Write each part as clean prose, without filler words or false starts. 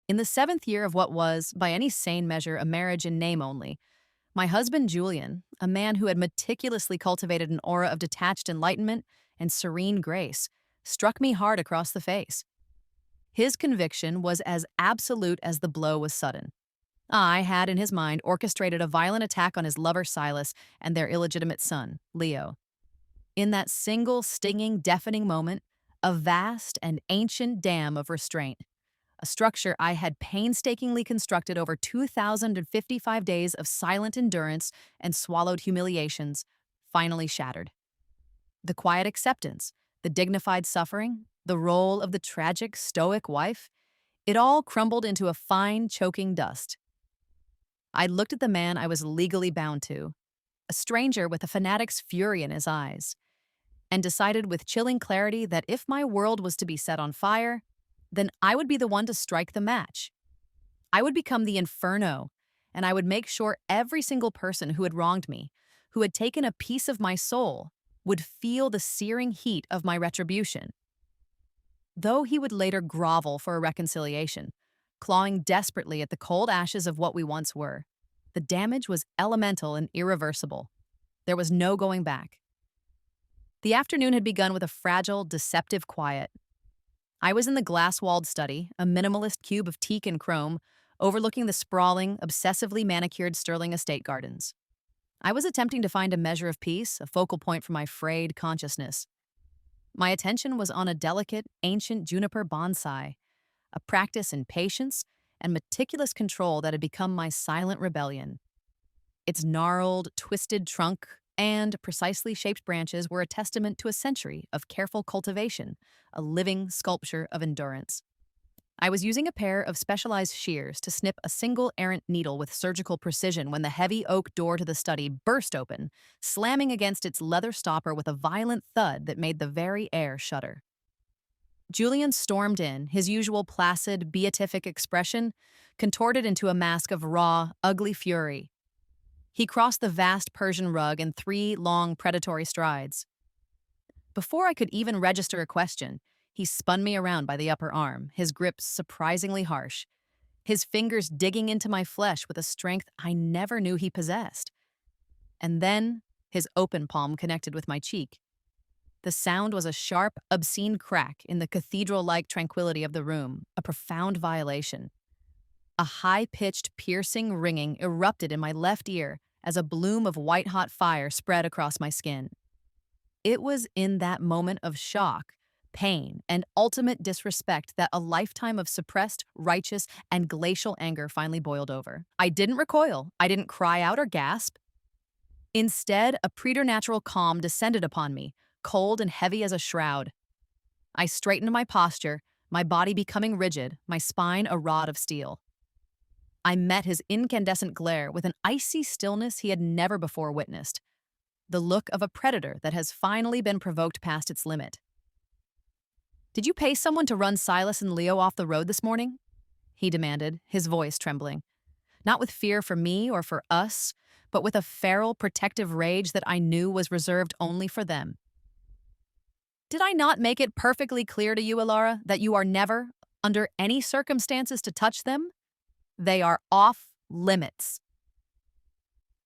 In the seventh year of what was, by any sane measure, a marriage in name only, my husband Julian, a man who had meticulously cultivated an aura of detached enlightenment and serene grace, struck me hard across the face. His conviction was as absolute as the blow was sudden. I had, in his mind, orchestrated a violent attack on his lover Silas and their illegitimate son, Leo. In that single, stinging, deafening moment, a vast and ancient dam of restraint, a structure I had painstakingly constructed over 2,055 days of silent endurance and swallowed humiliations, finally shattered. The quiet acceptance, the dignified suffering, the role of the tragic, stoic wife, it all crumbled into a fine, choking dust. I looked at the man I was legally bound to, a stranger with a fanatic's fury in his eyes, and decided with chilling clarity that if my world was to be set on fire, then I would be the one to strike the match. I would become the inferno, and I would make sure every single person who had wronged me, who had taken a piece of my soul, would feel the searing heat of my retribution. Though he would later grovel for a reconciliation, clawing desperately at the cold ashes of what we once were, the damage was elemental and irreversible. There was no going back. The afternoon had begun with a fragile, deceptive quiet. I was in the glass-walled study, a minimalist cube of teak and chrome, overlooking the sprawling, obsessively manicured Sterling estate gardens. I was attempting to find a measure of peace, a focal point for my frayed consciousness. My attention was on a delicate, ancient juniper bonsai, a practice in patience and meticulous control that had become my silent rebellion. Its gnarled, twisted trunk and precisely shaped branches were a testament to a century of careful cultivation, a living sculpture of endurance. I was using a pair of specialized shears to snip a single errant needle with surgical precision when the heavy oak door to the study burst open, slamming against its leather stopper with a violent thud that made the very air shudder. Julian stormed in, his usual placid, beatific expression contorted into a mask of raw, ugly fury. He crossed the vast Persian rug in 3 long, predatory strides. Before I could even register a question, he spun me around by the upper arm, his grip surprisingly harsh, his fingers digging into my flesh with a strength I never knew he possessed. And then his open palm connected with my cheek. The sound was a sharp, obscene crack in the cathedral-like tranquility of the room, a profound violation. A high-pitched, piercing ringing erupted in my left ear as a bloom of white-hot fire spread across my skin. It was in that moment of shock, pain, and ultimate disrespect that a lifetime of suppressed, righteous, and glacial anger finally boiled over. I didn't recoil. I didn't cry out or gasp. Instead, a preternatural calm descended upon me, cold and heavy as a shroud. I straightened my posture, my body becoming rigid, my spine a rod of steel. I met his incandescent glare with an icy stillness he had never before witnessed, the look of a predator that has finally been provoked past its limit. "Did you pay someone to run Silas and Leo off the road this morning?" he demanded, his voice trembling. Not with fear for me or for us, but with a feral, protective rage that I knew was reserved only for them. "Did I not make it perfectly clear to you, Ilara, that you are never, under any circumstances, to touch them? They are off limits."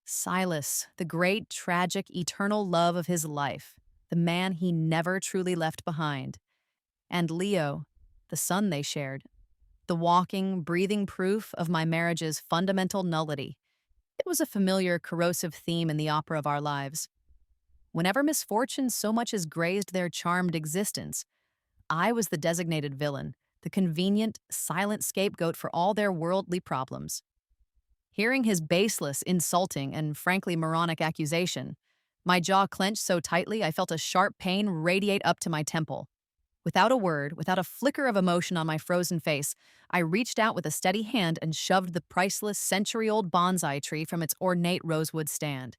Silas, the great, tragic, eternal love of his life, the man he never truly left behind. And Leo, the son they shared, the walking, breathing proof of my marriage's fundamental nullity. It was a familiar, corrosive theme in the opera of our lives. Whenever misfortune so much as grazed their charmed existence, I was the designated villain, the convenient, silent scapegoat for all their worldly problems. Hearing his baseless, insulting, and frankly moronic accusation, my jaw clenched so tightly I felt a sharp pain radiate up to my temple. Without a word, without a flicker of emotion on my frozen face, I reached out with a steady hand and shoved the priceless, century-old bonsai tree from its ornate rosewood stand.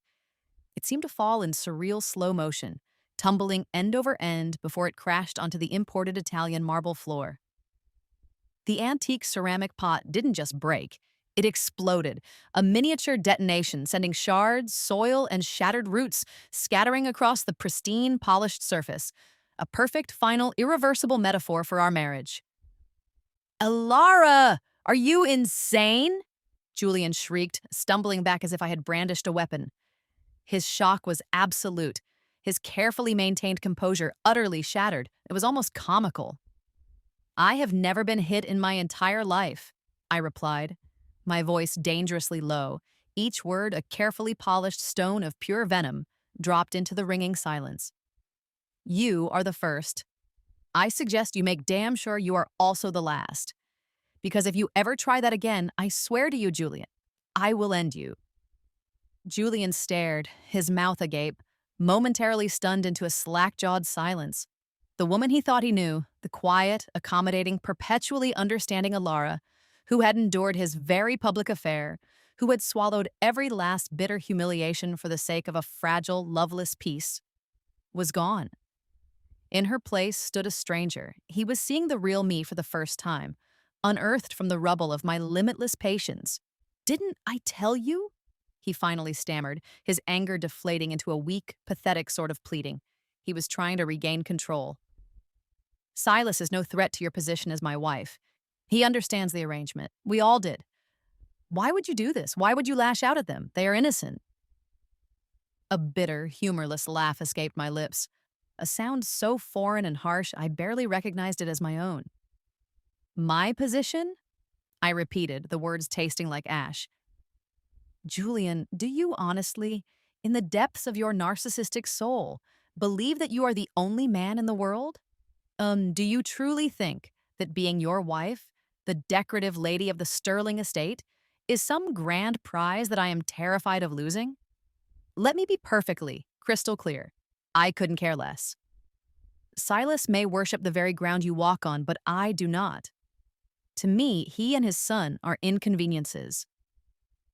It seemed to fall in surreal slow motion, tumbling end over end before it crashed onto the imported Italian marble floor. The antique ceramic pot didn't just break, it exploded, a miniature detonation sending shards, soil, and shattered roots scattering across the pristine, polished surface, a perfect, final, irreversible metaphor for our marriage. "Elara!" Are you insane? Julian shrieked, stumbling back as if I had brandished a weapon. His shock was absolute. His carefully maintained composure utterly shattered. It was almost comical. I have never been hit in my entire life, I replied, my voice dangerously low, each word a carefully polished stone of pure venom dropped into the ringing silence. You are the first. I suggest you make damn sure you are also the last. Because if you ever try that again, I swear to you, Julian, I will end you. Julian stared, his mouth agape, momentarily stunned into a slack-jawed silence. The woman he thought he knew, the quiet, accommodating, perpetually understanding Alara, who had endured his very public affair, who had swallowed every last bitter humiliation for the sake of a fragile, loveless peace, was gone. In her place stood a stranger. He was seeing the real me for the first time, unearthed from the rubble of my limitless patience. "Didn't I tell you?" He finally stammered, his anger deflating into a weak, pathetic sort of pleading. He was trying to regain control. "Silas is no threat to your position as my wife. He understands the arrangement. We all did. Why would you do this? Why would you lash out at them? They are innocent." A bitter, humorless laugh escaped my lips, a sound so foreign and harsh I barely recognized it as my own. "My position?" I repeated, the words tasting like ash. "Julian, do you honestly, in the depths of your narcissistic soul, believe that you are the only man in the world? Do you truly think that being your wife, the decorative lady of the Sterling estate, is some grand prize that I am terrified of losing? Let me be perfectly, crystal clear. I couldn't care less. Silas may worship the very ground you walk on, but I do not. To me, he and his son are inconveniences.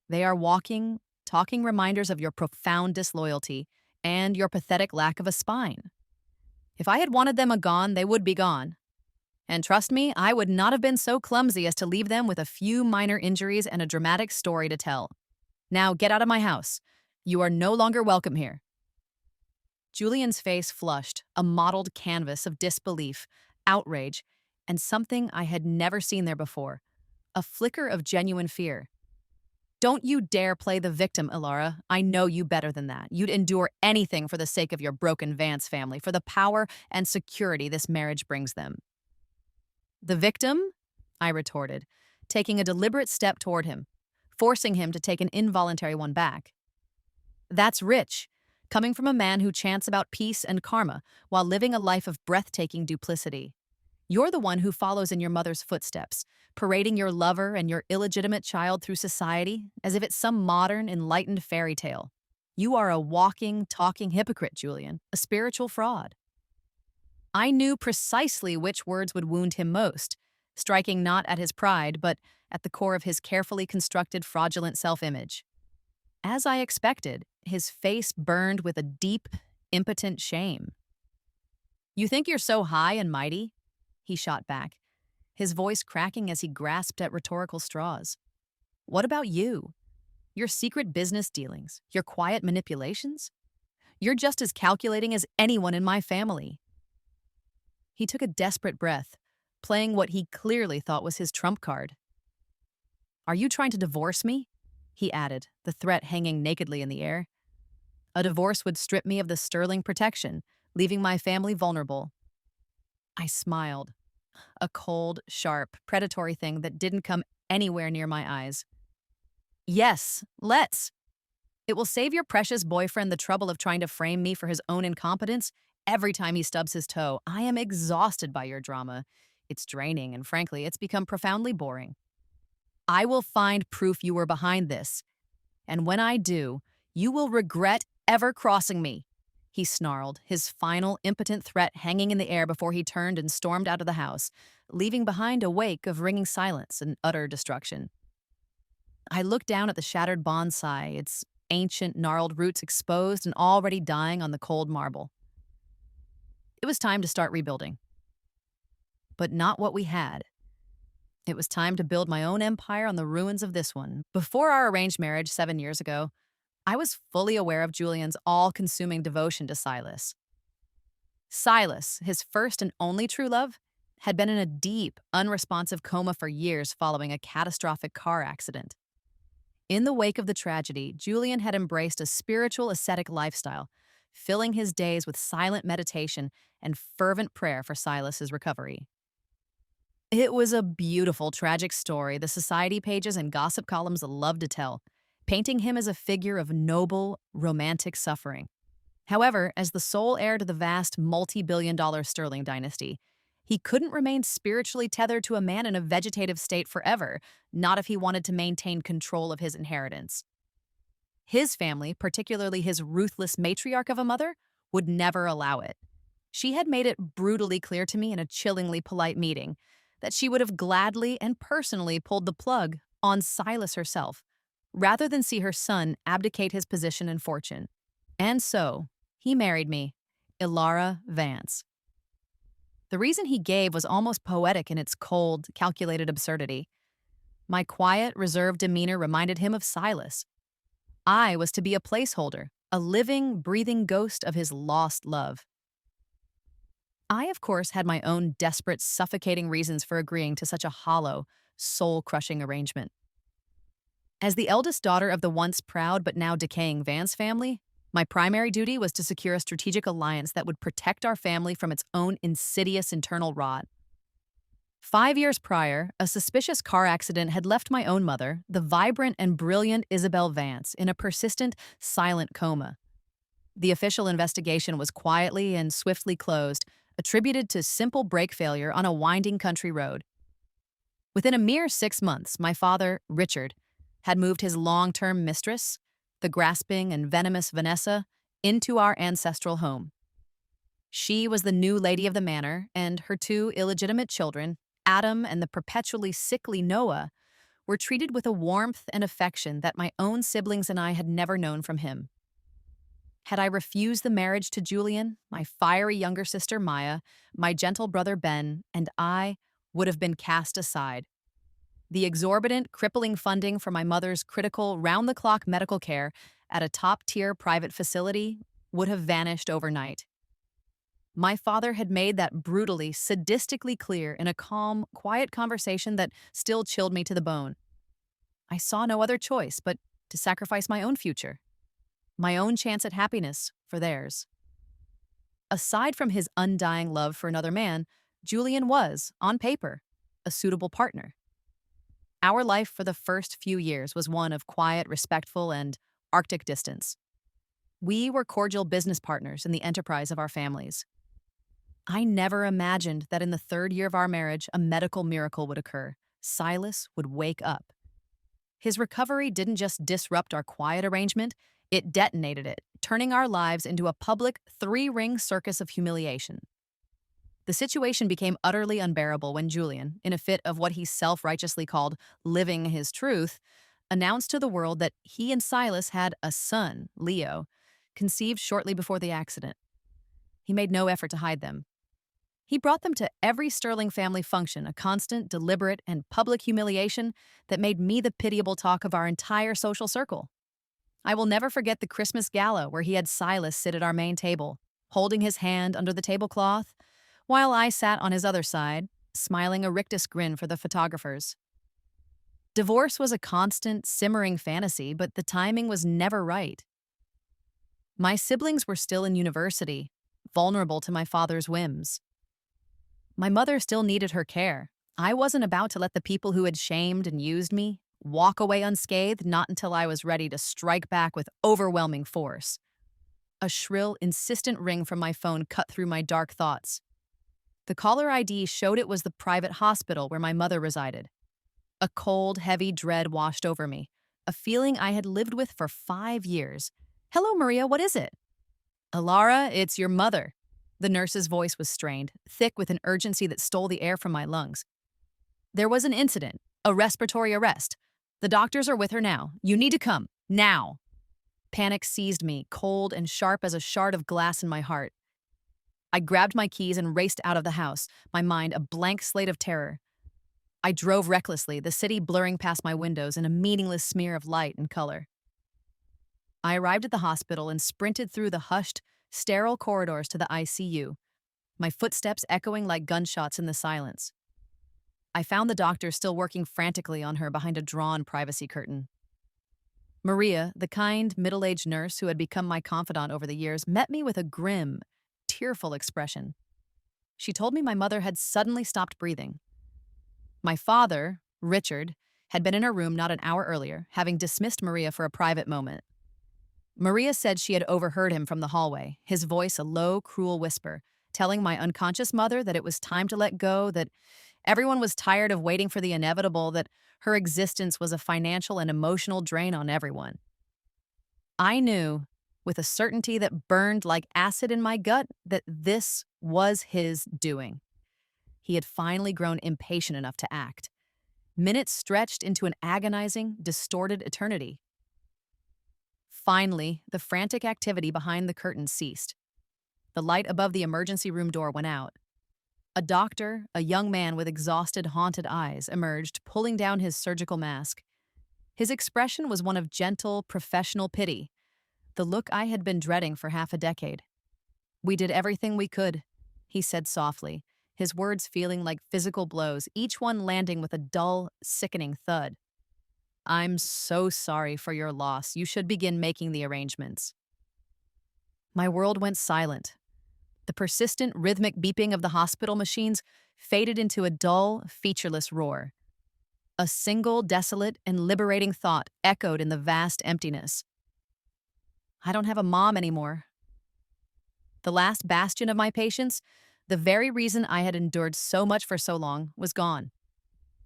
They are walking, talking reminders of your profound disloyalty and your pathetic lack of a spine. If I had wanted them gone, they would be gone. And trust me, I would not have been so clumsy as to leave them with a few minor injuries and a dramatic story to tell. Now get out of my house. You are no longer welcome here." Julian's face flushed, a mottled canvas of disbelief, outrage, and something I had never seen there before, a flicker of genuine fear. "Don't you dare play the victim, Ilara. I know you better than that. You'd endure anything for the sake of your broken Vance family, for the power and security this marriage brings them." "The victim?" I retorted, taking a deliberate step toward him, forcing him to take an involuntary one back. "That's rich, coming from a man who chants about peace and karma while living a life of breathtaking duplicity. You're the one who follows in your mother's footsteps, parading your lover and your illegitimate child through society as if it's some modern, enlightened fairy tale. You are a walking, talking hypocrite, Julian, a spiritual fraud." I knew precisely which words would wound him most, striking not at his pride, but at the core of his carefully constructed fraudulent self-image. As I expected, his face burned with a deep, impotent shame. "You think you're so high and mighty?" he shot back, his voice cracking as he grasped at rhetorical straws. "What about you? Your secret business dealings, your quiet manipulations? You're just as calculating as anyone in my family." He took a desperate breath, playing what he clearly thought was his trump card. "Are you trying to divorce me?" he added, the threat hanging nakedly in the air. "A divorce would strip me of the Sterling protection, leaving my family vulnerable." I smiled, a cold, sharp, predatory thing that didn't come anywhere near my eyes. "Yes, let's. It will save your precious boyfriend the trouble of trying to frame me for his own incompetence every time he stubs his toe. I am exhausted by your drama. It's draining, and frankly, it's become profoundly boring. I will find proof you were behind this, and when I do, you will regret ever crossing me," he snarled, his final, impotent threat hanging in the air before he turned and stormed out of the house, leaving behind a wake of ringing silence and utter destruction. I looked down at the shattered bonsai, its ancient, gnarled roots exposed and already dying on the cold marble. It was time to start rebuilding. But not what we had. It was time to build my own empire on the ruins of this one. Before our arranged marriage 7 years ago, I was fully aware of Julian's all-consuming devotion to Silas. Silas, his first and only true love, had been in a deep, unresponsive coma for years following a catastrophic car accident. In the wake of the tragedy, Julian had embraced a spiritual ascetic lifestyle, filling his days with silent meditation and fervent prayer for Silas's recovery. It was a beautiful, tragic story the society pages and gossip columns loved to tell, painting him as a figure of noble, romantic suffering. However, as the sole heir to the vast multi-billion-dollar Sterling dynasty, he couldn't remain spiritually tethered to a man in a vegetative state forever, not if he wanted to maintain control of his inheritance. His family, particularly his ruthless matriarch of a mother, would never allow it. She had made it brutally clear to me in a chillingly polite meeting that she would have gladly and personally pulled the plug on Silas herself, rather than see her son abdicate his position and fortune. And so, he married me, Ilara Vance. The reason he gave was almost poetic in its cold, calculated absurdity. My quiet, reserved demeanor reminded him of Silas. I was to be a placeholder, a living, breathing ghost of his lost love. I, of course, had my own desperate, suffocating reasons for agreeing to such a hollow, soul-crushing arrangement. As the eldest daughter of the once proud but now decaying Vance family, my primary duty was to secure a strategic alliance that would protect our family from its own insidious internal rot. 5 years prior, a suspicious car accident had left my own mother, the vibrant and brilliant Isabel Vance, in a persistent, silent coma. The official investigation was quietly and swiftly closed, attributed to simple brake failure on a winding country road. Within a mere 6 months, my father, Richard, had moved his long-term mistress, the grasping and venomous Vanessa, into our ancestral home. She was the new lady of the manor, and her two illegitimate children, Adam and the perpetually sickly Noah, were treated with a warmth and affection that my own siblings and I had never known from him. Had I refused the marriage to Julian, my fiery younger sister Maya, my gentle brother Ben, and I would have been cast aside. The exorbitant, crippling funding for my mother's critical, round-the-clock medical care at a top-tier private facility would have vanished overnight. My father had made that brutally, sadistically clear in a calm, quiet conversation that still chilled me to the bone. I saw no other choice but to sacrifice my own future, my own chance at happiness for theirs. Aside from his undying love for another man, Julian was, on paper, a suitable partner. Our life for the first few years was one of quiet, respectful, and Arctic distance. We were cordial business partners in the enterprise of our families. I never imagined that in the 3rd year of our marriage, a medical miracle would occur. Silas would wake up. His recovery didn't just disrupt our quiet arrangement, it detonated it, turning our lives into a public 3-ring circus of humiliation. The situation became utterly unbearable when Julian, in a fit of what he self-righteously called living his truth, announced to the world that he and Silas had a son, Leo, conceived shortly before the accident. He made no effort to hide them. He brought them to every Sterling family function, a constant, deliberate, and public humiliation that made me the pitiable talk of our entire social circle. I will never forget the Christmas gala where he had Silas sit at our main table, holding his hand under the tablecloth, while I sat on his other side, smiling a rictus grin for the photographers. Divorce was a constant, simmering fantasy, but the timing was never right. My siblings were still in university, vulnerable to my father's whims. My mother still needed her care. I wasn't about to let the people who had shamed and used me walk away unscathed, not until I was ready to strike back with overwhelming force. A shrill, insistent ring from my phone cut through my dark thoughts. The caller ID showed it was the private hospital where my mother resided. A cold, heavy dread washed over me, a feeling I had lived with for 5 years. "Hello, Maria, what is it?" "Alara, it's your mother." The nurse's voice was strained, thick with an urgency that stole the air from my lungs. "There was an incident, a respiratory arrest. The doctors are with her now. You need to come, now." Panic seized me, cold and sharp as a shard of glass in my heart. I grabbed my keys and raced out of the house, my mind a blank slate of terror. I drove recklessly, the city blurring past my windows in a meaningless smear of light and color. I arrived at the hospital and sprinted through the hushed, sterile corridors to the ICU. my footsteps echoing like gunshots in the silence. I found the doctor still working frantically on her behind a drawn privacy curtain. Maria, the kind, middle-aged nurse who had become my confidant over the years, met me with a grim, tearful expression. She told me my mother had suddenly stopped breathing. My father, Richard, had been in her room not an hour earlier, having dismissed Maria for a private moment. Maria said she had overheard him from the hallway, his voice a low, cruel whisper, telling my unconscious mother that it was time to let go, that everyone was tired of waiting for the inevitable, that her existence was a financial and emotional drain on everyone. I knew, with a certainty that burned like acid in my gut, that this was his doing. He had finally grown impatient enough to act. Minutes stretched into an agonizing, distorted eternity. Finally, the frantic activity behind the curtain ceased. The light above the emergency room door went out. A doctor, a young man with exhausted, haunted eyes, emerged, pulling down his surgical mask. His expression was one of gentle, professional pity, the look I had been dreading for half a decade. "We did everything we could," he said softly, his words feeling like physical blows, each one landing with a dull, sickening thud. "I'm so sorry for your loss. You should begin making the arrangements." My world went silent. The persistent, rhythmic beeping of the hospital machines faded into a dull, featureless roar. A single, desolate, and liberating thought echoed in the vast emptiness. I don't have a mom anymore. The last bastion of my patience, the very reason I had endured so much for so long, was gone.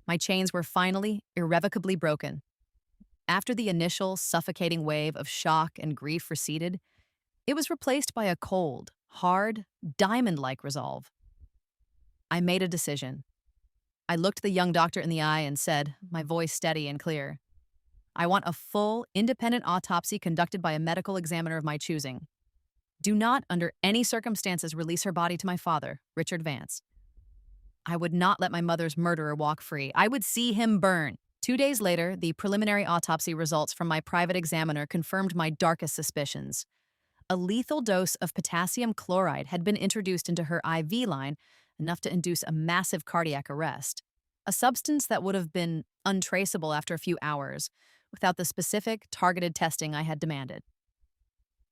My chains were finally, irrevocably broken. After the initial, suffocating wave of shock and grief receded, it was replaced by a cold, hard, diamond-like resolve. I made a decision. I looked the young doctor in the eye and said, my voice steady and clear, "I want a full, independent autopsy conducted by a medical examiner of my choosing. Do not, under any circumstances, release her body to my father, Richard Vance. I would not let my mother's murderer walk free. I would see him burn." 2 days later, the preliminary autopsy results from my private examiner confirmed my darkest suspicions. A lethal dose of potassium chloride had been introduced into her IV line, enough to induce a massive cardiac arrest, a substance that would have been untraceable after a few hours, without the specific, targeted testing I had demanded.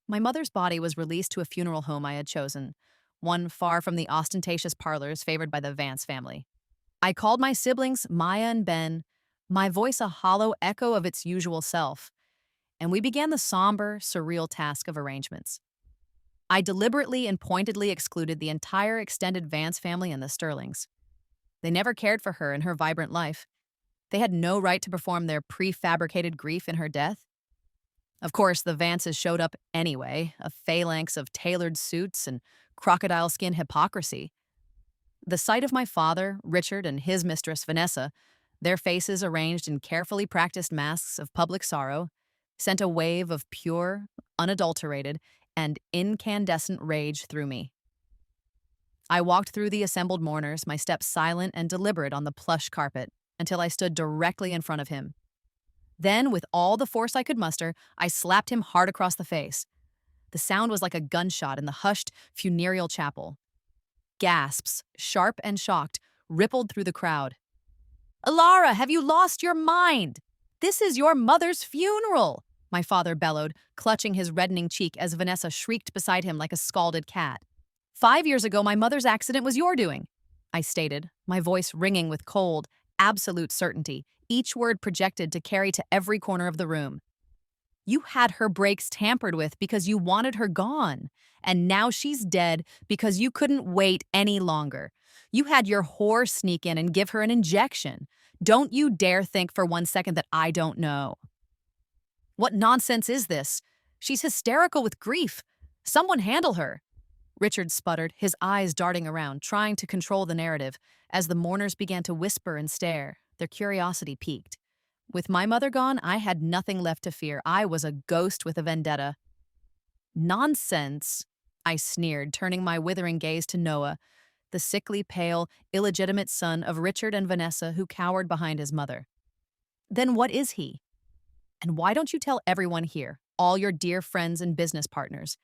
My mother's body was released to a funeral home I had chosen, one far from the ostentatious parlors favored by the Vance family. I called my siblings, Maya and Ben, my voice a hollow echo of its usual self, and we began the somber, surreal task of arrangements. I deliberately and pointedly excluded the entire extended Vance family and the Sterlings. They never cared for her in her vibrant life. They had no right to perform their prefabricated grief in her death. Of course, the Vances showed up anyway, a phalanx of tailored suits and crocodile skin hypocrisy. The sight of my father, Richard, and his mistress, Vanessa, their faces arranged in carefully practiced masks of public sorrow, sent a wave of pure, unadulterated, and incandescent rage through me. I walked through the assembled mourners, my steps silent and deliberate on the plush carpet, until I stood directly in front of him. Then, with all the force I could muster, I slapped him hard across the face. The sound was like a gunshot in the hushed, funereal chapel. Gasps, sharp and shocked, rippled through the crowd. "Alara, have you lost your mind? This is your mother's funeral!" my father bellowed, clutching his reddening cheek as Vanessa shrieked beside him like a scalded cat. "5 years ago, my mother's accident was your doing," I stated, my voice ringing with cold, absolute certainty, each word projected to carry to every corner of the room. "You had her brakes tampered with because you wanted her gone, and now she's dead because you couldn't wait any longer. You had your whore sneak in and give her an injection. Don't you dare think for 1 second that I don't know." "What nonsense is this? She's hysterical with grief. Someone handle her," Richard sputtered, his eyes darting around, trying to control the narrative, as the mourners began to whisper and stare, their curiosity piqued. With my mother gone, I had nothing left to fear. I was a ghost with a vendetta. "Nonsense," I sneered, turning my withering gaze to Noah, the sickly, pale, illegitimate son of Richard and Vanessa who cowered behind his mother. "Then what is he? And why don't you tell everyone here, all your dear friends and business partners?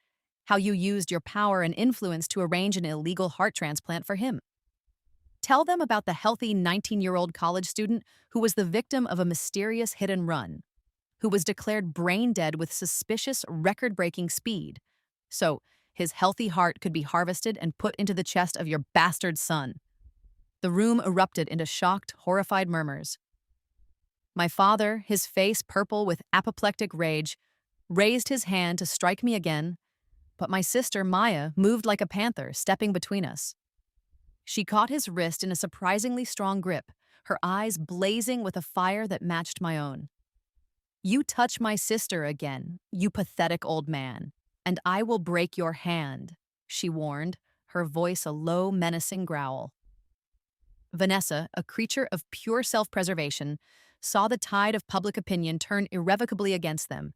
how you used your power and influence to arrange an illegal heart transplant for him. Tell them about the healthy 19-year-old college student who was the victim of a mysterious hit and run, who was declared brain dead with suspicious, record-breaking speed. So, his healthy heart could be harvested and put into the chest of your bastard son. The room erupted into shocked, horrified murmurs. My father, his face purple with apoplectic rage, raised his hand to strike me again, but my sister, Maya, moved like a panther, stepping between us. She caught his wrist in a surprisingly strong grip, her eyes blazing with a fire that matched my own. "You touch my sister again, you pathetic old man, and I will break your hand," she warned, her voice a low, menacing growl. Vanessa, a creature of pure self-preservation, saw the tide of public opinion turn irrevocably against them.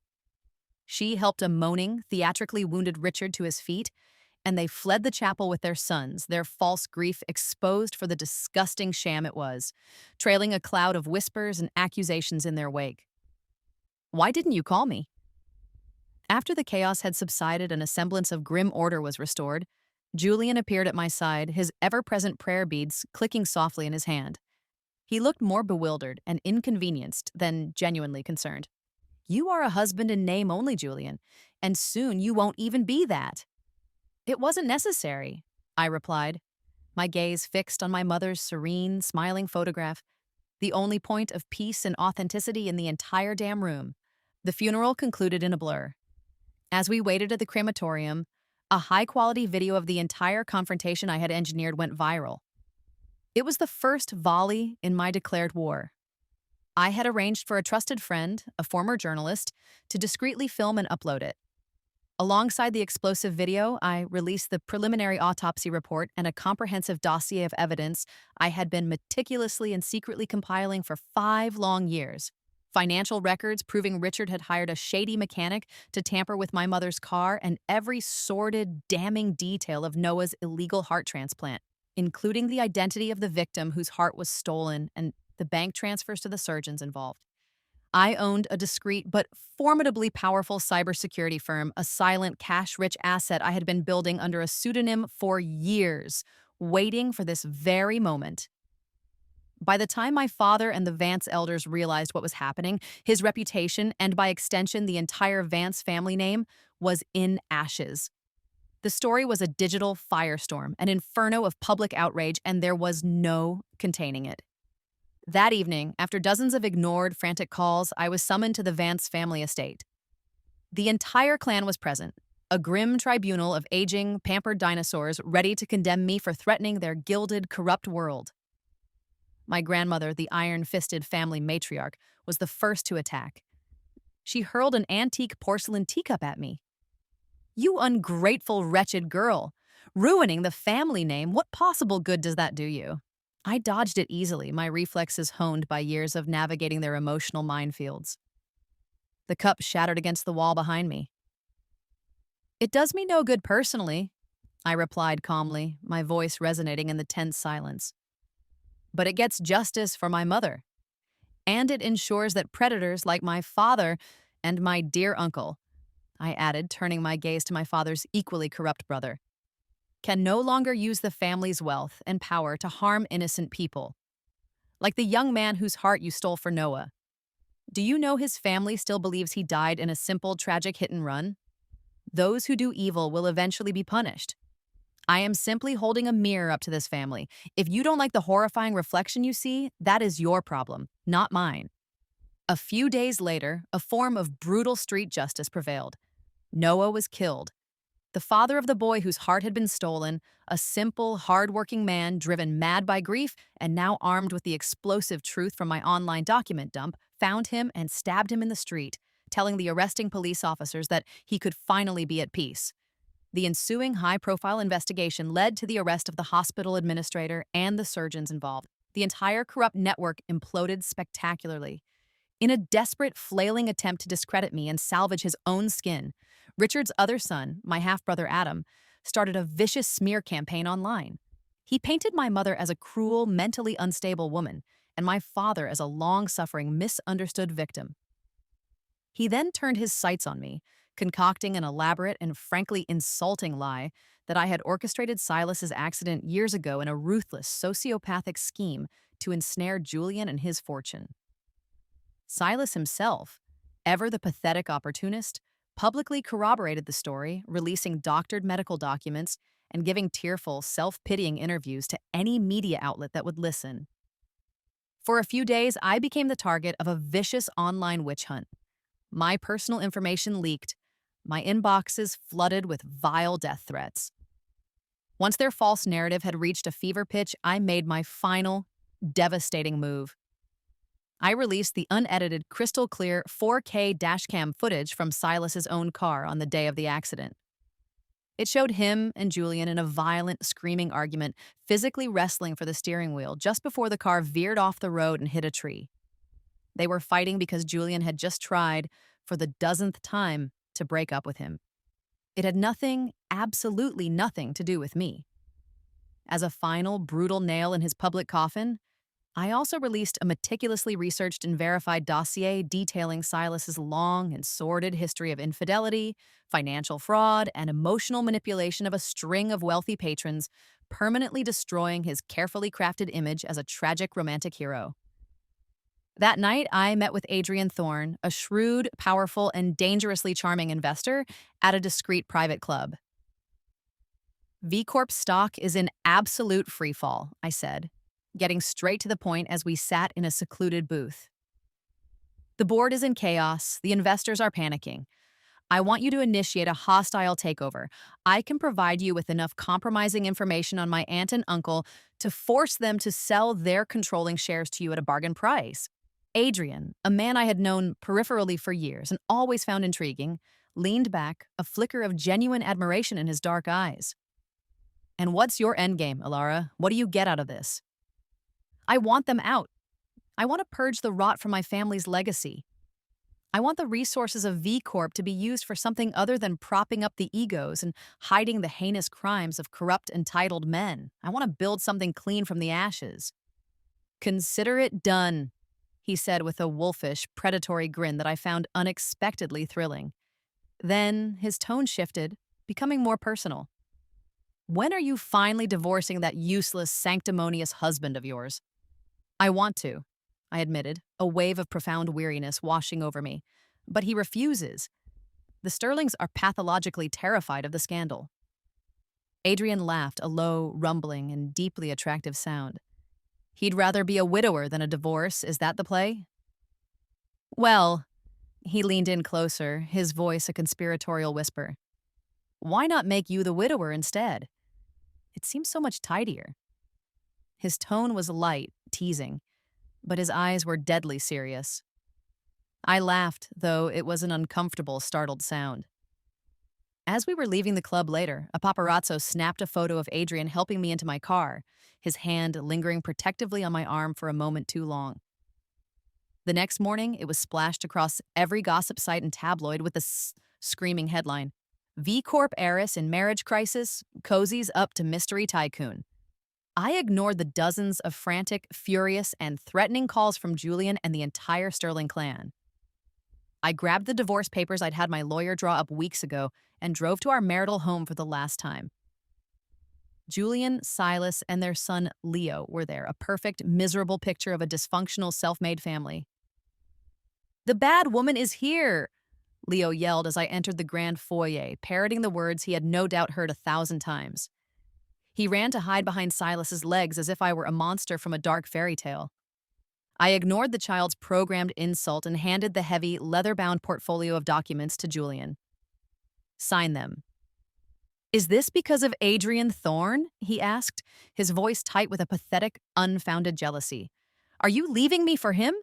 She helped a moaning, theatrically wounded Richard to his feet, and they fled the chapel with their sons, their false grief exposed for the disgusting sham it was, trailing a cloud of whispers and accusations in their wake. "Why didn't you call me?" After the chaos had subsided and a semblance of grim order was restored, Julian appeared at my side, his ever-present prayer beads clicking softly in his hand. He looked more bewildered and inconvenienced than genuinely concerned. "You are a husband in name only, Julian, and soon you won't even be that." "It wasn't necessary," I replied, my gaze fixed on my mother's serene, smiling photograph, the only point of peace and authenticity in the entire damn room. The funeral concluded in a blur. As we waited at the crematorium, a high-quality video of the entire confrontation I had engineered went viral. It was the first volley in my declared war. I had arranged for a trusted friend, a former journalist, to discreetly film and upload it. Alongside the explosive video, I released the preliminary autopsy report and a comprehensive dossier of evidence I had been meticulously and secretly compiling for 5 long years. Financial records proving Richard had hired a shady mechanic to tamper with my mother's car, and every sordid, damning detail of Noah's illegal heart transplant, including the identity of the victim whose heart was stolen and the bank transfers to the surgeons involved. I owned a discreet but formidably powerful cybersecurity firm, a silent, cash-rich asset I had been building under a pseudonym for years, waiting for this very moment. By the time my father and the Vance elders realized what was happening, his reputation, and by extension the entire Vance family name, was in ashes. The story was a digital firestorm, an inferno of public outrage, and there was no containing it. That evening, after dozens of ignored, frantic calls, I was summoned to the Vance family estate. The entire clan was present, a grim tribunal of aging, pampered dinosaurs ready to condemn me for threatening their gilded, corrupt world. My grandmother, the iron-fisted family matriarch, was the first to attack. She hurled an antique porcelain teacup at me. "You ungrateful, wretched girl! Ruining the family name, what possible good does that do you?" I dodged it easily, my reflexes honed by years of navigating their emotional minefields. The cup shattered against the wall behind me. "It does me no good personally," I replied calmly, my voice resonating in the tense silence. "But it gets justice for my mother. And it ensures that predators like my father and my dear uncle," I added, turning my gaze to my father's equally corrupt brother, "can no longer use the family's wealth and power to harm innocent people. Like the young man whose heart you stole for Noah. Do you know his family still believes he died in a simple, tragic hit and run? Those who do evil will eventually be punished. I am simply holding a mirror up to this family. If you don't like the horrifying reflection you see, that is your problem, not mine." A few days later, a form of brutal street justice prevailed. Noah was killed. The father of the boy whose heart had been stolen, a simple, hard-working man driven mad by grief and now armed with the explosive truth from my online document dump, found him and stabbed him in the street, telling the arresting police officers that he could finally be at peace. The ensuing high-profile investigation led to the arrest of the hospital administrator and the surgeons involved. The entire corrupt network imploded spectacularly. In a desperate, flailing attempt to discredit me and salvage his own skin, Richard's other son, my half-brother Adam, started a vicious smear campaign online. He painted my mother as a cruel, mentally unstable woman, and my father as a long-suffering, misunderstood victim. He then turned his sights on me, concocting an elaborate and frankly insulting lie that I had orchestrated Silas's accident years ago in a ruthless, sociopathic scheme to ensnare Julian and his fortune. Silas himself, ever the pathetic opportunist, publicly corroborated the story, releasing doctored medical documents and giving tearful, self-pitying interviews to any media outlet that would listen. For a few days, I became the target of a vicious online witch hunt. My personal information leaked, my inboxes flooded with vile death threats. Once their false narrative had reached a fever pitch, I made my final, devastating move. I released the unedited, crystal clear 4K dashcam footage from Silas's own car on the day of the accident. It showed him and Julian in a violent, screaming argument, physically wrestling for the steering wheel just before the car veered off the road and hit a tree. They were fighting because Julian had just tried, for the dozenth time, to break up with him. It had nothing, absolutely nothing, to do with me. As a final, brutal nail in his public coffin, I also released a meticulously researched and verified dossier detailing Silas's long and sordid history of infidelity, financial fraud, and emotional manipulation of a string of wealthy patrons, permanently destroying his carefully crafted image as a tragic romantic hero. That night, I met with Adrian Thorne, a shrewd, powerful, and dangerously charming investor, at a discreet private club. V Corp stock is in absolute freefall, I said, getting straight to the point as we sat in a secluded booth. The board is in chaos, the investors are panicking. I want you to initiate a hostile takeover. I can provide you with enough compromising information on my aunt and uncle to force them to sell their controlling shares to you at a bargain price. Adrian, a man I had known peripherally for years and always found intriguing, leaned back, a flicker of genuine admiration in his dark eyes. And what's your endgame, Alara? What do you get out of this? I want them out. I want to purge the rot from my family's legacy. I want the resources of V Corp to be used for something other than propping up the egos and hiding the heinous crimes of corrupt, entitled men. I want to build something clean from the ashes. Consider it done, he said with a wolfish, predatory grin that I found unexpectedly thrilling. Then his tone shifted, becoming more personal. When are you finally divorcing that useless, sanctimonious husband of yours? I want to, I admitted, a wave of profound weariness washing over me. But he refuses. The Sterlings are pathologically terrified of the scandal. Adrian laughed, a low, rumbling, and deeply attractive sound. He'd rather be a widower than a divorce, is that the play? Well, he leaned in closer, his voice a conspiratorial whisper. Why not make you the widower instead? It seems so much tidier. His tone was light, teasing, but his eyes were deadly serious. I laughed, though it was an uncomfortable, startled sound. As we were leaving the club later, a paparazzo snapped a photo of Adrian helping me into my car, his hand lingering protectively on my arm for a moment too long. The next morning, it was splashed across every gossip site and tabloid with the screaming headline, V Corp heiress in marriage crisis, cozies up to mystery tycoon. I ignored the dozens of frantic, furious, and threatening calls from Julian and the entire Sterling clan. I grabbed the divorce papers I'd had my lawyer draw up weeks ago and drove to our marital home for the last time. Julian, Silas, and their son Leo were there, a perfect, miserable picture of a dysfunctional, self-made family. "The bad woman is here!" Leo yelled as I entered the grand foyer, parroting the words he had no doubt heard 1,000 times. He ran to hide behind Silas's legs as if I were a monster from a dark fairy tale. I ignored the child's programmed insult and handed the heavy, leather-bound portfolio of documents to Julian. Sign them. Is this because of Adrian Thorne? He asked, his voice tight with a pathetic, unfounded jealousy. Are you leaving me for him?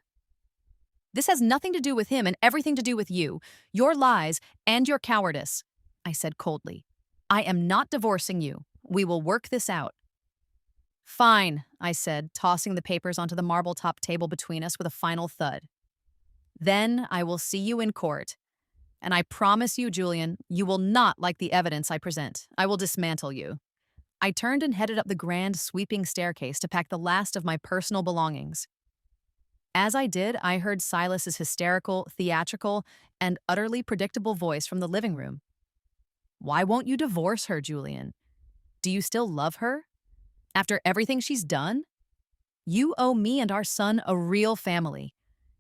This has nothing to do with him and everything to do with you, your lies, and your cowardice, I said coldly. I am not divorcing you. We will work this out. Fine, I said, tossing the papers onto the marble-top table between us with a final thud. Then I will see you in court. And I promise you, Julian, you will not like the evidence I present. I will dismantle you. I turned and headed up the grand, sweeping staircase to pack the last of my personal belongings. As I did, I heard Silas's hysterical, theatrical, and utterly predictable voice from the living room. Why won't you divorce her, Julian? Do you still love her? After everything she's done? You owe me and our son a real family.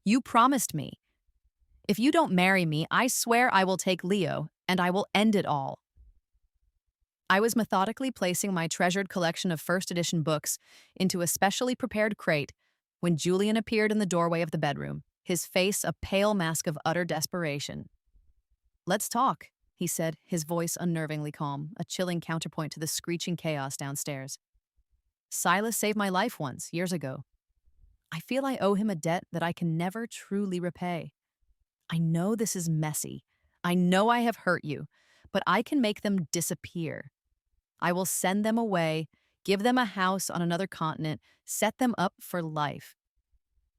You promised me. If you don't marry me, I swear I will take Leo and I will end it all. I was methodically placing my treasured collection of first edition books into a specially prepared crate when Julian appeared in the doorway of the bedroom, his face a pale mask of utter desperation. Let's talk, he said, his voice unnervingly calm, a chilling counterpoint to the screeching chaos downstairs. Silas saved my life once, years ago. I feel I owe him a debt that I can never truly repay. I know this is messy. I know I have hurt you, but I can make them disappear. I will send them away, give them a house on another continent, set them up for life.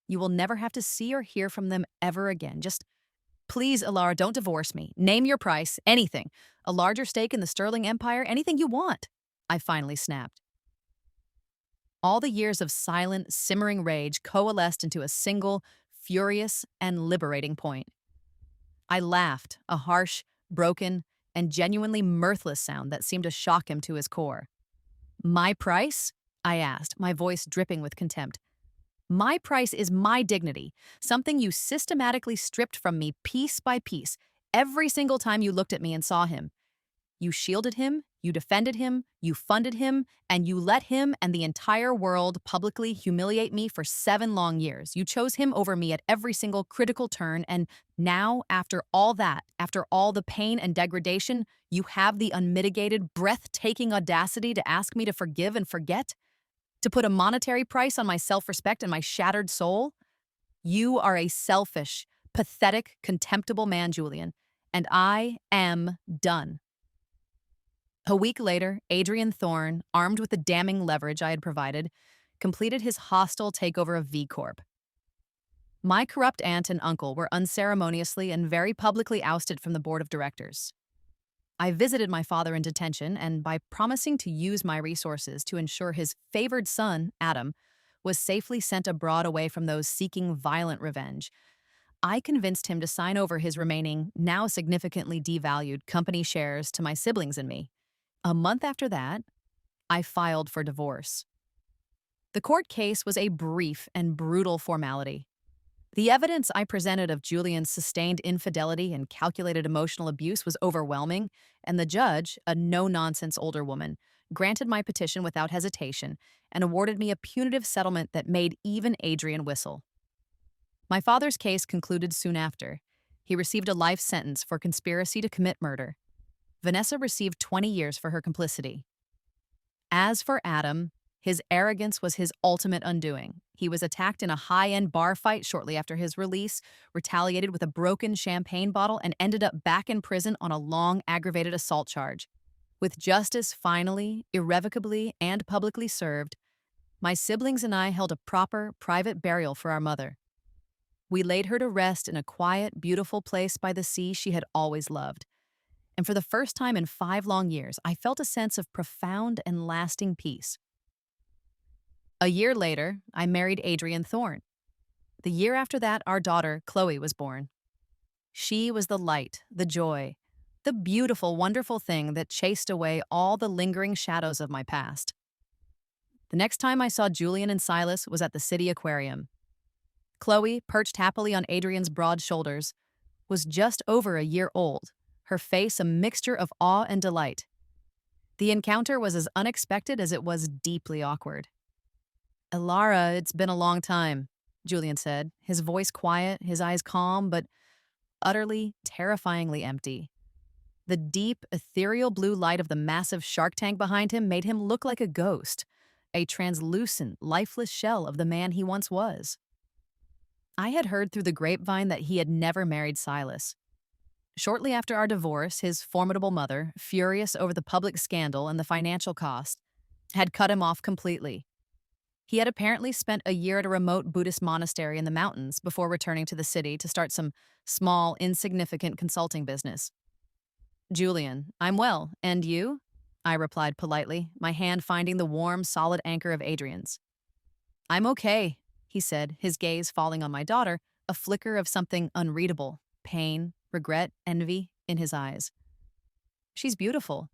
You will never have to see or hear from them ever again. Just please, Alara, don't divorce me. Name your price, anything. A larger stake in the Sterling Empire, anything you want. I finally snapped. All the years of silent, simmering rage coalesced into a single, furious, and liberating point. I laughed, a harsh, broken, and genuinely mirthless sound that seemed to shock him to his core. My price? I asked, my voice dripping with contempt. My price is my dignity, something you systematically stripped from me piece by piece, every single time you looked at me and saw him. You shielded him, you defended him, you funded him, and you let him and the entire world publicly humiliate me for 7 long years. You chose him over me at every single critical turn, and now, after all that, after all the pain and degradation, you have the unmitigated, breathtaking audacity to ask me to forgive and forget? To put a monetary price on my self-respect and my shattered soul? You are a selfish, pathetic, contemptible man, Julian, and I am done. A week later, Adrian Thorne, armed with the damning leverage I had provided, completed his hostile takeover of V Corp. My corrupt aunt and uncle were unceremoniously and very publicly ousted from the board of directors. I visited my father in detention, and by promising to use my resources to ensure his favored son, Adam, was safely sent abroad away from those seeking violent revenge, I convinced him to sign over his remaining, now significantly devalued, company shares to my siblings and me. A month after that, I filed for divorce. The court case was a brief and brutal formality. The evidence I presented of Julian's sustained infidelity and calculated emotional abuse was overwhelming, and the judge, a no-nonsense older woman, granted my petition without hesitation and awarded me a punitive settlement that made even Adrian whistle. My father's case concluded soon after. He received a life sentence for conspiracy to commit murder. Vanessa received 20 years for her complicity. As for Adam, his arrogance was his ultimate undoing. He was attacked in a high-end bar fight shortly after his release, retaliated with a broken champagne bottle, and ended up back in prison on a long, aggravated assault charge. With justice finally, irrevocably, and publicly served, my siblings and I held a proper, private burial for our mother. We laid her to rest in a quiet, beautiful place by the sea she had always loved. And for the first time in 5 long years, I felt a sense of profound and lasting peace. A year later, I married Adrian Thorne. The year after that, our daughter, Chloe, was born. She was the light, the joy, the beautiful, wonderful thing that chased away all the lingering shadows of my past. The next time I saw Julian and Silas was at the city aquarium. Chloe, perched happily on Adrian's broad shoulders, was just over a year old, her face a mixture of awe and delight. The encounter was as unexpected as it was deeply awkward. Elara, it's been a long time, Julian said, his voice quiet, his eyes calm, but utterly, terrifyingly empty. The deep, ethereal blue light of the massive shark tank behind him made him look like a ghost, a translucent, lifeless shell of the man he once was. I had heard through the grapevine that he had never married Silas. Shortly after our divorce, his formidable mother, furious over the public scandal and the financial cost, had cut him off completely. He had apparently spent a year at a remote Buddhist monastery in the mountains before returning to the city to start some small, insignificant consulting business. Julian, I'm well, and you? I replied politely, my hand finding the warm, solid anchor of Adrian's. I'm okay, he said, his gaze falling on my daughter, a flicker of something unreadable, pain, regret, envy in his eyes. She's beautiful.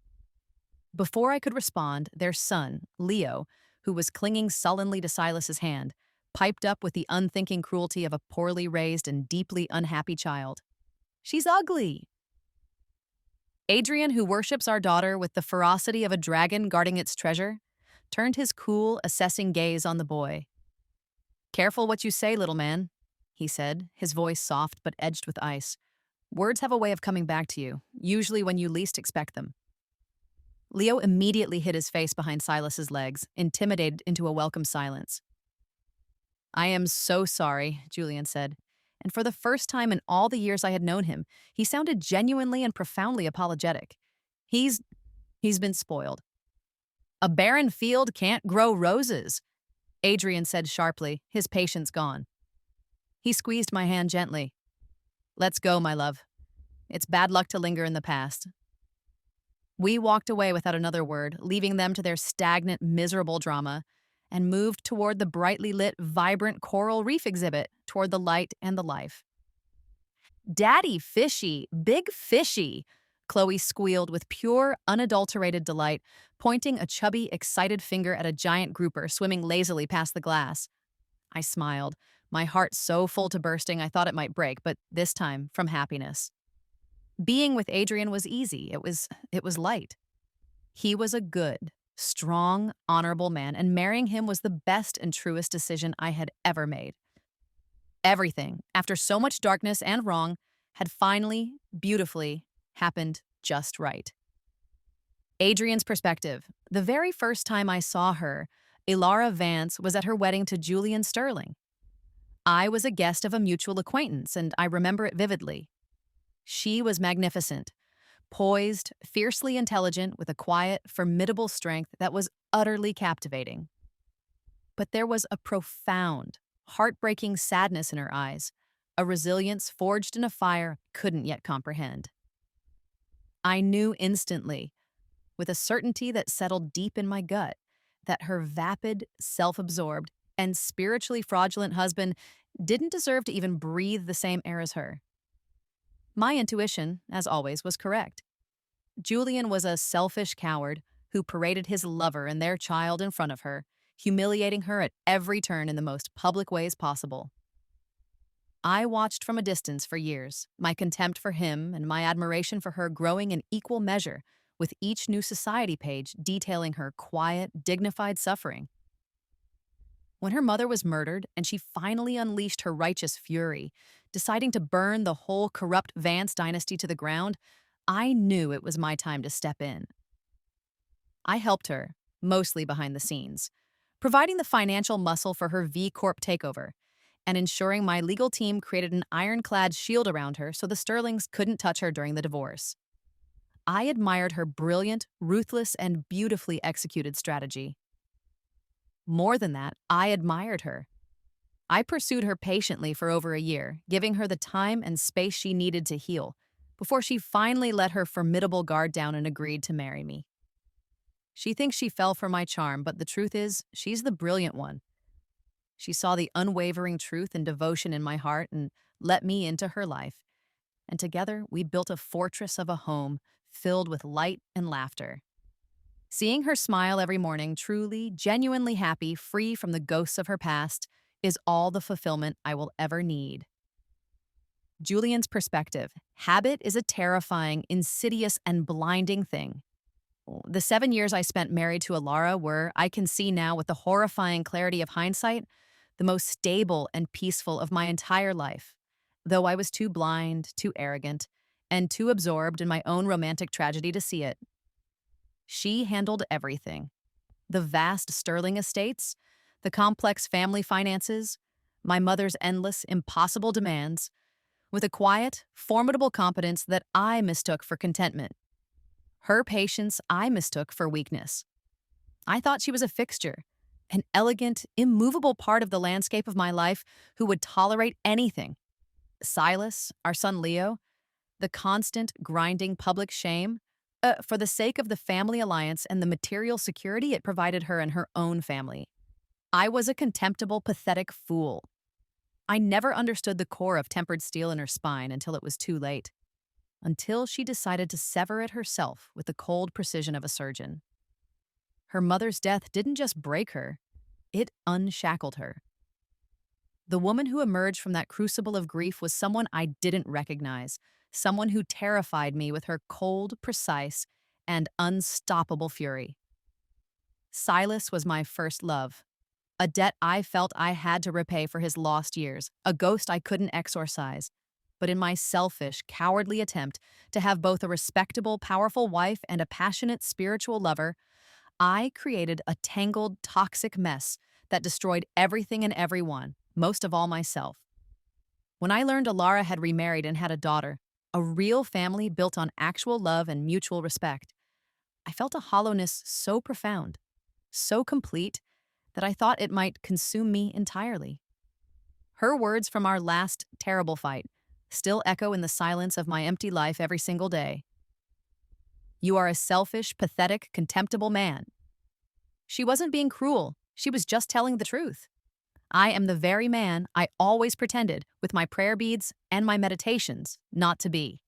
Before I could respond, their son, Leo, who was clinging sullenly to Silas's hand, piped up with the unthinking cruelty of a poorly raised and deeply unhappy child. She's ugly. Adrian, who worships our daughter with the ferocity of a dragon guarding its treasure, turned his cool, assessing gaze on the boy. Careful what you say, little man, he said, his voice soft but edged with ice. Words have a way of coming back to you, usually when you least expect them. Leo immediately hid his face behind Silas's legs, intimidated into a welcome silence. I am so sorry, Julian said, and for the first time in all the years I had known him, he sounded genuinely and profoundly apologetic. He's been spoiled. A barren field can't grow roses, Adrian said sharply, his patience gone. He squeezed my hand gently. Let's go, my love. It's bad luck to linger in the past. We walked away without another word, leaving them to their stagnant, miserable drama, and moved toward the brightly lit, vibrant coral reef exhibit, toward the light and the life. Daddy fishy, big fishy, Chloe squealed with pure, unadulterated delight, pointing a chubby, excited finger at a giant grouper swimming lazily past the glass. I smiled, my heart so full to bursting I thought it might break, but this time from happiness. Being with Adrian was easy. It was light. He was a good, strong, honorable man, and marrying him was the best and truest decision I had ever made. Everything, after so much darkness and wrong, had finally, beautifully, happened just right. Adrian's perspective. The very first time I saw her, Ilara Vance was at her wedding to Julian Sterling. I was a guest of a mutual acquaintance, and I remember it vividly. She was magnificent, poised, fiercely intelligent, with a quiet, formidable strength that was utterly captivating. But there was a profound, heartbreaking sadness in her eyes, a resilience forged in a fire I couldn't yet comprehend. I knew instantly, with a certainty that settled deep in my gut, that her vapid, self-absorbed, and spiritually fraudulent husband didn't deserve to even breathe the same air as her. My intuition, as always, was correct. Julian was a selfish coward who paraded his lover and their child in front of her, humiliating her at every turn in the most public ways possible. I watched from a distance for years, my contempt for him and my admiration for her growing in equal measure, with each new society page detailing her quiet, dignified suffering. When her mother was murdered and she finally unleashed her righteous fury, deciding to burn the whole corrupt Vance dynasty to the ground, I knew it was my time to step in. I helped her, mostly behind the scenes, providing the financial muscle for her V Corp takeover, and ensuring my legal team created an ironclad shield around her so the Sterlings couldn't touch her during the divorce. I admired her brilliant, ruthless, and beautifully executed strategy. More than that, I admired her. I pursued her patiently for over a year, giving her the time and space she needed to heal, before she finally let her formidable guard down and agreed to marry me. She thinks she fell for my charm, but the truth is, she's the brilliant one. She saw the unwavering truth and devotion in my heart and let me into her life. And together, we built a fortress of a home filled with light and laughter. Seeing her smile every morning, truly, genuinely happy, free from the ghosts of her past, is all the fulfillment I will ever need. Julian's perspective. Habit is a terrifying, insidious, and blinding thing. The 7 years I spent married to Ilara were, I can see now with the horrifying clarity of hindsight, the most stable and peaceful of my entire life, though I was too blind, too arrogant, and too absorbed in my own romantic tragedy to see it. She handled everything. The vast Sterling estates, the complex family finances, my mother's endless, impossible demands, with a quiet, formidable competence that I mistook for contentment. Her patience I mistook for weakness. I thought she was a fixture, an elegant, immovable part of the landscape of my life who would tolerate anything. Silas, our son Leo, the constant, grinding public shame, for the sake of the family alliance and the material security it provided her and her own family. I was a contemptible, pathetic fool. I never understood the core of tempered steel in her spine until it was too late. Until she decided to sever it herself with the cold precision of a surgeon. Her mother's death didn't just break her, it unshackled her. The woman who emerged from that crucible of grief was someone I didn't recognize, someone who terrified me with her cold, precise, and unstoppable fury. Silas was my first love, a debt I felt I had to repay for his lost years, a ghost I couldn't exorcise. But in my selfish, cowardly attempt to have both a respectable, powerful wife and a passionate spiritual lover, I created a tangled, toxic mess that destroyed everything and everyone, most of all myself. When I learned Alara had remarried and had a daughter, a real family built on actual love and mutual respect, I felt a hollowness so profound, so complete, that I thought it might consume me entirely. Her words from our last terrible fight still echo in the silence of my empty life every single day. You are a selfish, pathetic, contemptible man. She wasn't being cruel. She was just telling the truth. I am the very man I always pretended, with my prayer beads and my meditations, not to be.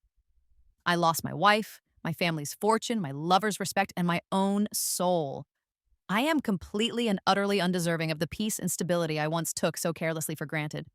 I lost my wife, my family's fortune, my lover's respect, and my own soul. I am completely and utterly undeserving of the peace and stability I once took so carelessly for granted.